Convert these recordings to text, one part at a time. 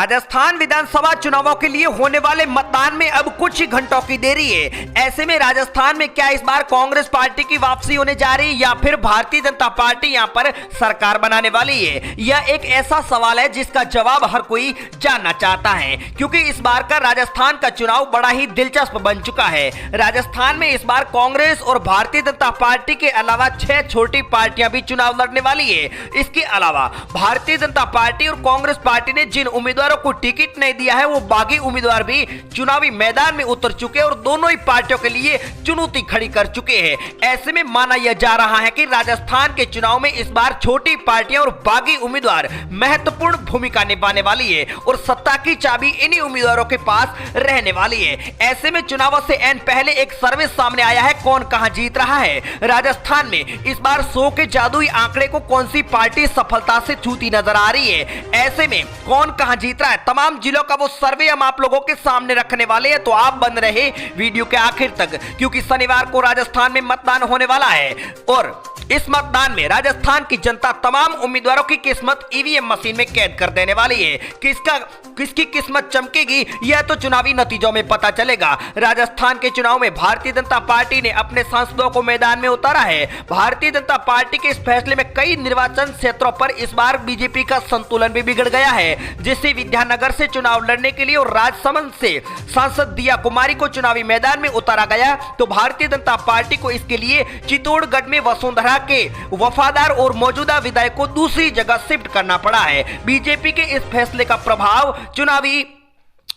राजस्थान विधानसभा चुनावों के लिए होने वाले मतदान में अब कुछ ही घंटों की देरी है। ऐसे में राजस्थान में क्या इस बार कांग्रेस पार्टी की वापसी होने जा रही है या फिर भारतीय जनता पार्टी यहां पर सरकार बनाने वाली है? यह एक ऐसा सवाल है जिसका जवाब हर कोई जानना चाहता है, क्योंकि इस बार का राजस्थान का चुनाव बड़ा ही दिलचस्प बन चुका है। राजस्थान में इस बार कांग्रेस और भारतीय जनता पार्टी के अलावा 6 छोटी पार्टियां भी चुनाव लड़ने वाली है। इसके अलावा भारतीय जनता पार्टी और कांग्रेस पार्टी ने जिन उम्मीदवारों को टिकट नहीं दिया है, वो बागी उम्मीदवार भी चुनावी मैदान में उतर चुके हैं और दोनों ही पार्टियों के लिए चुनौती खड़ी कर चुके हैं। ऐसे में माना यह जा रहा है कि राजस्थान के चुनाव में इस बार छोटी पार्टियां और बागी उम्मीदवार महत्वपूर्ण भूमिका निभाने वाली है और सत्ता की चाबी इन्हीं उम्मीदवारों के पास रहने वाली है। ऐसे में चुनावों से एन पहले एक सर्वे सामने आया है, कौन कहां जीत रहा है। राजस्थान में इस बार 100 के जादुई आंकड़े को कौन सी पार्टी सफलता से छूती नजर आ रही है। ऐसे में कौन कहां जीत रहा है, तमाम जिलों का वो सर्वे हम आप लोगों के सामने रखने वाले हैं, तो आप बन रहे वीडियो के आखिर तक, क्योंकि शनिवार को राजस्थान में मतदान होने वाला है और इस मतदान में राजस्थान की जनता तमाम उम्मीदवारों की किस्मत ईवीएम मशीन में कैद कर देने वाली है। किसकी किस्मत चमकेगी यह तो चुनावी नतीजों में पता चलेगा। राजस्थान के चुनाव में भारतीय जनता पार्टी ने अपने सांसदों को मैदान में उतारा है। भारतीय जनता पार्टी के इस फैसले में कई निर्वाचन क्षेत्रों पर इस बार बीजेपी का संतुलन भी बिगड़ गया है, जिससे विद्यानगर से चुनाव लड़ने के लिए और राजसमंद से सांसद दिया कुमारी को चुनावी मैदान में उतारा गया, तो भारतीय जनता पार्टी को इसके लिए चित्तौड़गढ़ में वसुंधरा के वफादार और मौजूदा विधायक को दूसरी जगह शिफ्ट करना पड़ा है। बीजेपी के इस फैसले का प्रभाव चुनावी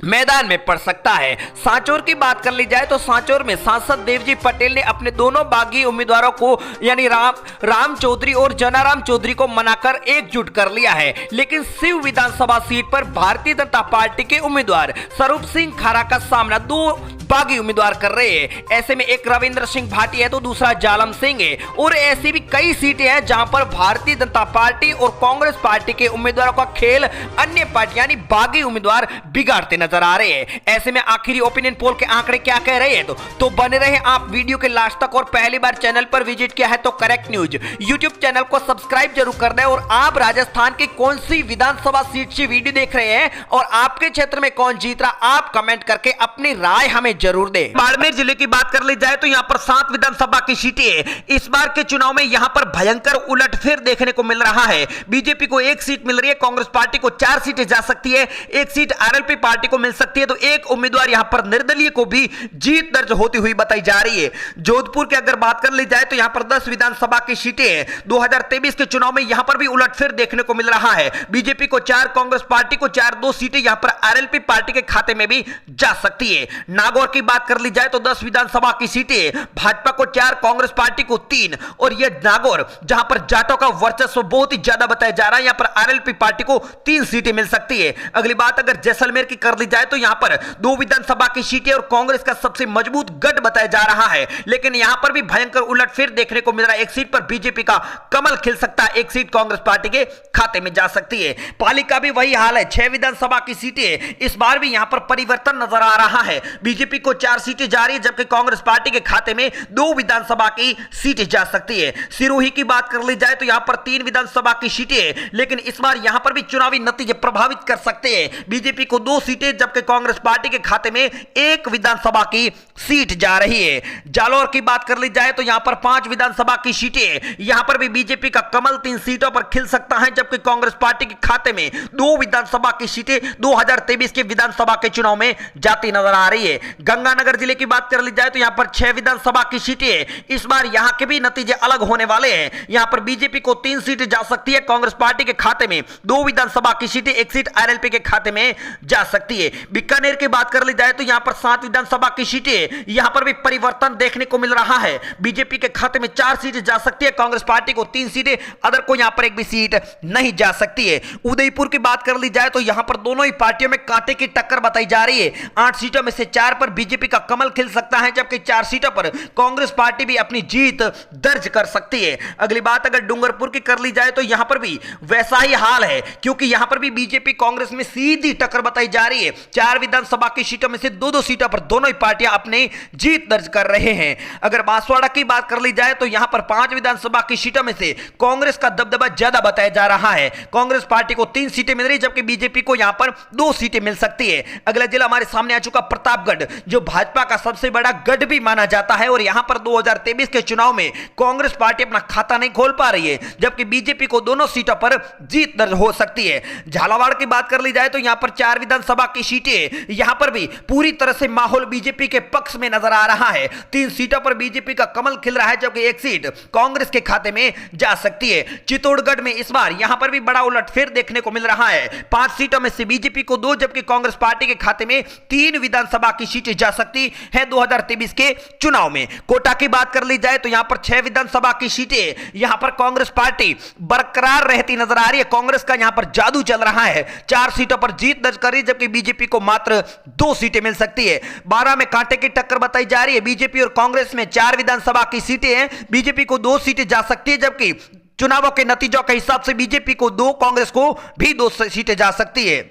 मैदान में पड़ सकता है। सांचौर की बात कर ली जाए तो सांचौर में सांसद देवजी पटेल ने अपने दोनों बागी उम्मीदवारों को यानी राम चौधरी और जनाराम चौधरी को मनाकर एकजुट कर लिया है, लेकिन शिव विधानसभा सीट पर भारतीय जनता पार्टी के उम्मीदवार स्वरूप सिंह खारा का सामना 2 बागी उम्मीदवार कर रहे हैं। ऐसे में एक रविंद्र सिंह भाटी है तो दूसरा जालम सिंह है और ऐसी भी कई सीटें हैं जहां पर भारतीय जनता पार्टी और कांग्रेस पार्टी के उम्मीदवारों का खेल अन्य पार्टी यानी बागी उम्मीदवार बिगाड़ते नजर आ रहे हैं। ऐसे में आखिरी ओपिनियन पोल के आंकड़े क्या कह रहे हैं, तो बने रहे आप वीडियो के लास्ट तक। और पहली बार चैनल पर विजिट किया है तो करेक्ट न्यूज यूट्यूब चैनल को सब्सक्राइब जरूर कर दें। और आप राजस्थान की कौन सी विधानसभा सीट से वीडियो देख रहे हैं और आपके क्षेत्र में कौन जीत रहा, आप कमेंट करके अपनी राय हमें जरूर दे। बाड़मेर जिले की बात कर ली जाए तो यहां पर 7 विधानसभा की सीटें हैं। इस बार के चुनाव में यहां पर भयंकर उलटफेर देखने को मिल रहा है। बीजेपी को 1 सीट मिल रही है, कांग्रेस पार्टी को 4 सीटें जा सकती है, 1 सीट आरएलपी पार्टी को मिल सकती है, तो एक उम्मीदवार यहां पर निर्दलीय को भी जीत दर्ज होती हुई बताई जा रही है। जोधपुर की अगर बात कर ली जाए तो यहां पर 10 विधानसभा की सीटें हैं। 2023 के चुनाव में यहां पर भी उलटफेर देखने को मिल रहा है। बीजेपी को 4, कांग्रेस पार्टी को 4, 2 सीटें यहां पर आरएलपी पार्टी के खाते में भी जा सकती है। नागौर की बात कर ली जाए तो 10 विधानसभा की सीटें, भाजपा को 4, कांग्रेस पार्टी को 3, और यह नागौर जहां पर जाटों का वर्चस्व बहुत ही ज्यादा बताया जा रहा है, यहां पर आरएलपी पार्टी को 3 सीटें मिल सकती है। अगली बात अगर जैसलमेर की कर ली जाए तो यहां पर 2 विधानसभा की सीटें और कांग्रेस का सबसे मजबूत गढ़ बताया जा रहा है, लेकिन यहां पर भी भयंकर उलटफेर देखने को मिल रहा है। 1 सीट पर बीजेपी का कमल खिल सकता है, 1 सीट कांग्रेस पार्टी के खाते में जा सकती है। पाली का भी वही हाल है, 6 विधानसभा की सीटें, इस बार भी यहां पर परिवर्तन नजर आ रहा है। बीजेपी को 4 सीटें जा रही है, जबकि कांग्रेस पार्टी के खाते में 2 विधानसभा की सीटें जा सकती है। सिरोही की बात कर ली जाए तो यहां पर 3 विधानसभा की सीटें, लेकिन इस बार यहां पर भी चुनावी नतीजे प्रभावित कर सकते हैं। बीजेपी को 2 सीटें, जबकि कांग्रेस पार्टी के खाते में 1 विधानसभा की सीट जा रही है। जालौर की बात कर ली जाए तो यहां पर 5 विधानसभा की सीटें, यहां पर भी बीजेपी का कमल 3 सीटों पर खिल सकता है, जबकि कांग्रेस पार्टी के खाते में 2 विधानसभा की सीटें 2023 के विधानसभा के चुनाव में जाती नजर आ रही है। गंगानगर जिले की बात कर ली जाए तो यहां पर 6 विधानसभा की सीटें, इस बार यहां के भी नतीजे अलग होने वाले हैं। यहां पर बीजेपी को 3 सीटें जा सकती है, कांग्रेस पार्टी के खाते में 2 विधानसभा की सीटें, 1 सीट आरएलपी के खाते में जा सकती है। बीकानेर की बात कर ली जाए तो यहां पर 7 विधानसभा की सीटें, यहां पर भी परिवर्तन देखने को मिल रहा है। बीजेपी के खाते में 4 सीटें जा सकती है, कांग्रेस पार्टी को 3 सीटें, अदर को यहां पर एक भी सीट नहीं जा सकती है। उदयपुर की बात कर ली जाए तो यहां पर दोनों ही पार्टियों में कांटे की टक्कर बताई जा रही है। 8 सीटों में से 4 पर बीजेपी का कमल खिल सकता है, जबकि 4 सीटों पर कांग्रेस पार्टी भी अपनी जीत दर्ज कर सकती है। अगली बात अगर डूंगरपुर की कर ली जाए तो यहां पर भी वैसा ही हाल है, क्योंकि यहां पर भी बीजेपी कांग्रेस में सीधी टक्कर बताई जा रही है। 4 विधानसभा की सीटों में से 2-2 सीटों पर दोनों ही पार्टियां अपनी जीत दर्ज कर रहे हैं। अगर बांसवाड़ा की बात कर ली जाए तो यहां पर 5 विधानसभा की सीटों में से कांग्रेस का दबदबा ज्यादा बताया जा रहा है। कांग्रेस पार्टी को 3 सीटें मिल रही, जबकि बीजेपी को यहां पर 2 सीटें मिल सकती है। अगला जिला हमारे सामने आ चुका प्रतापगढ़, जो भाजपा का सबसे बड़ा गढ़ भी माना जाता है, और यहां पर 2023 के चुनाव में कांग्रेस पार्टी अपना खाता नहीं खोल पा रही है, जबकि बीजेपी को दोनों सीटों पर जीत दर्ज हो सकती है। झालावाड़ की बात कर ली जाए तो यहां पर 4 विधानसभा की सीटें, यहां पर भी पूरी तरह से माहौल बीजेपी के पक्ष में नजर आ रहा है। 3 सीटों पर बीजेपी का कमल खिल रहा है, जबकि 1 सीट कांग्रेस के खाते में जा सकती है। चित्तौड़गढ़ में इस बार यहां पर भी बड़ा उलटफेर देखने को मिल रहा है। 5 सीटों में से बीजेपी को 2, जबकि कांग्रेस पार्टी के खाते में 3 विधानसभा की सीटें जा सकती है 2023 के चुनाव में। कोटा की बात कर ली जाए तो यहां पर 6 विधानसभा की सीटें, यहां पर कांग्रेस पार्टी बरकरार रहती नजर आ रही है। कांग्रेस का यहां पर जादू चल रहा है, 4 सीटों पर जीत दर्ज कर रही है, जबकि बीजेपी को मात्र 2 सीटें मिल सकती है। 12 में कांटे की टक्कर बताई जा रही है। बीजेपी और कांग्रेस में 4 विधानसभा की सीटें हैं, बीजेपी को 2 सीटें जा सकती है, जबकि चुनावों के नतीजों के हिसाब से बीजेपी को 2, कांग्रेस को भी 2 सीटें जा सकती है।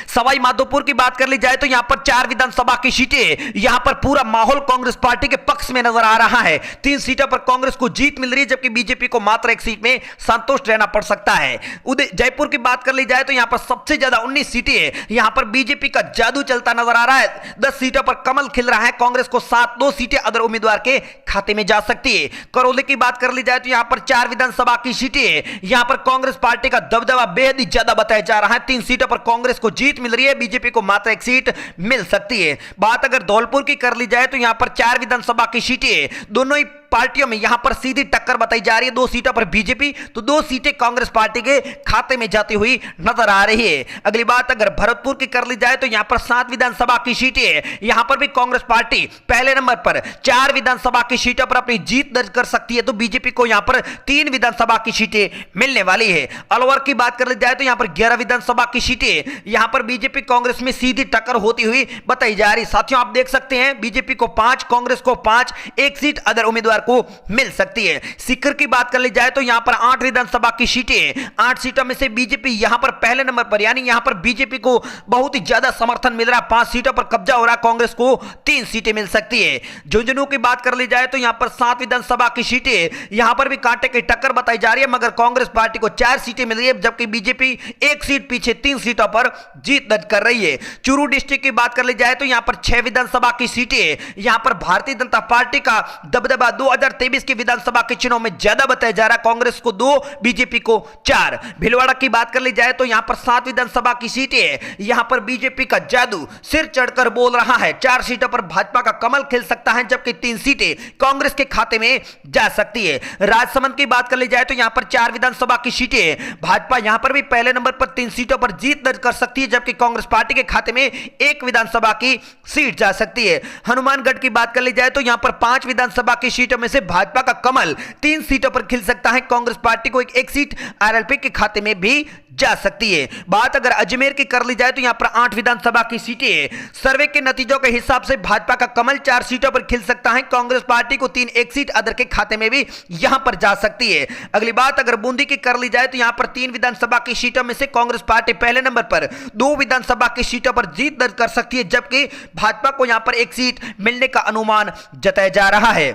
सवाई माधोपुर की बात कर ली जाए तो यहां पर 4 विधानसभा की सीटें, यहां पर पूरा माहौल कांग्रेस पार्टी के पक्ष में नजर आ रहा है। 3 सीटों पर कांग्रेस को जीत मिल रही है, जबकि बीजेपी को मात्र 1 सीट में संतुष्ट रहना पड़ सकता है। जयपुर की बात कर ली जाए तो यहां पर सबसे ज्यादा 19 सीटें, यहां पर बीजेपी का जादू चलता नजर आ रहा है। 10 सीटों पर कमल खिल रहा है, कांग्रेस को 2 सीटें अदर उम्मीदवार के खाते में जा सकती है। करौली की बात कर ली जाए तो यहां पर 4 विधानसभा की सीटें, यहां पर कांग्रेस पार्टी का दबदबा बेहद ही ज्यादा बताया जा रहा है। 3 सीटों पर कांग्रेस को जीत मिल रही है, बीजेपी को मात्र 1 सीट मिल सकती है। बात अगर धौलपुर की कर ली जाए तो यहां पर 4 विधानसभा की सीटें, दोनों ही पार्टियों में यहां पर सीधी टक्कर बताई जा रही है। 2 सीटों पर बीजेपी तो 2 सीटें कांग्रेस पार्टी के खाते में जाती हुई नजर आ रही है। अगली बात अगर भरतपुर की कर ली जाए तो यहां पर 7 विधानसभा की सीटें, यहां पर भी कांग्रेस पार्टी पहले नंबर पर 4 विधानसभा की सीटों पर अपनी जीत दर्ज कर सकती है, तो बीजेपी को यहां पर 3 विधानसभा की सीटें मिलने वाली है। अलवर की बात कर ली जाए तो यहां पर 11 विधानसभा की सीटें, यहां पर बीजेपी कांग्रेस में सीधी टक्कर होती हुई बताई जा रही। साथियों आप देख सकते हैं बीजेपी को 5, कांग्रेस को 5, 1 सीट अदर उम्मीदवार को मिल सकती है। सीकर की बात कर ली जाए तो यहां पर 8 विधानसभा की सीटें, 8 सीटों में से बीजेपी यहां पर पहले नंबर पर, यानी यहां पर बीजेपी को बहुत ही ज्यादा समर्थन मिल रहा है। 5 सीटों पर कब्जा हो रहा है, कांग्रेस को 3 सीटें मिल सकती है। झुंझुनू की बात कर ली जाए तो यहां पर 7 विधानसभा की सीटें, यहां पर भी कांटे की टक्कर बताई जा रही है, मगर कांग्रेस पार्टी को 4 सीटें मिल रही है, जबकि बीजेपी 1 सीट पीछे 3 सीटों पर जीत दर्ज कर रही है। चूरू डिस्ट्रिक्ट की बात कर ली जाए तो यहां पर 6 विधानसभा की सीटें, यहां पर भारतीय जनता पार्टी का दबदबा 2023 की विधानसभा के चुनाव में ज्यादा बताया जा रहा है। कांग्रेस को 2, बीजेपी को 4। भीलवाड़ा की बात कर ली जाए तो यहां पर 7 विधानसभा की सीटें, यहां पर बीजेपी का जादू सिर चढ़कर बोल रहा है। 4 सीटों पर भाजपा का कमल खिल सकता है, जबकि 3 सीटें कांग्रेस के खाते में जा सकती है। राजसमंद की बात कर ली जाए तो यहां पर 4 विधानसभा की सीटें, भाजपा यहां पर भी पहले नंबर पर 3 सीटों पर जीत दर्ज कर सकती है, जबकि कांग्रेस पार्टी के खाते में 1 विधानसभा की सीट जा सकती है। हनुमानगढ़ की बात कर ली जाए तो यहां पर 5 विधानसभा की सीटों में से भाजपा का कमल 3 सीटों पर खिल सकता है, कांग्रेस पार्टी को 1 सीट आरएलपी के खाते में भी जा सकती है। बात अगर अजमेर की कर ली जाए तो यहां पर 8 विधानसभा की सीटें, सर्वे के नतीजों के हिसाब से भाजपा का कमल 4 सीटों पर खिल सकता है, कांग्रेस पार्टी को 3, 1 सीट अदर के खाते में भी यहां पर जा सकती है। अगली बात अगर बूंदी की कर ली जाए तो यहां पर 3 विधानसभा की सीटों में से कांग्रेस पार्टी पहले नंबर पर 2 विधानसभा की सीटों पर जीत दर्ज कर सकती है, जबकि भाजपा को यहां पर 1 सीट मिलने का अनुमान जताया जा रहा है।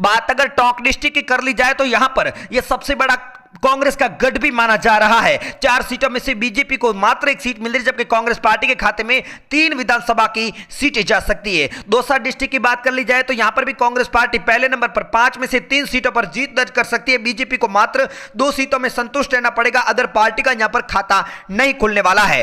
बात अगर टोंक डिस्ट्रिक्ट की कर ली जाए तो यहां पर यह सबसे बड़ा कांग्रेस का गढ़ भी माना जा रहा है। 4 सीटों में से बीजेपी को मात्र 1 सीट मिल रही है, जबकि कांग्रेस पार्टी के खाते में 3 विधानसभा की सीटें जा सकती है। दौसा डिस्ट्रिक्ट की बात कर ली जाए तो यहां पर भी कांग्रेस पार्टी पहले नंबर पर 5 में से 3 सीटों पर जीत दर्ज कर सकती है। बीजेपी को मात्र 2 सीटों में संतुष्ट रहना पड़ेगा, अदर पार्टी का यहां पर खाता नहीं खुलने वाला है।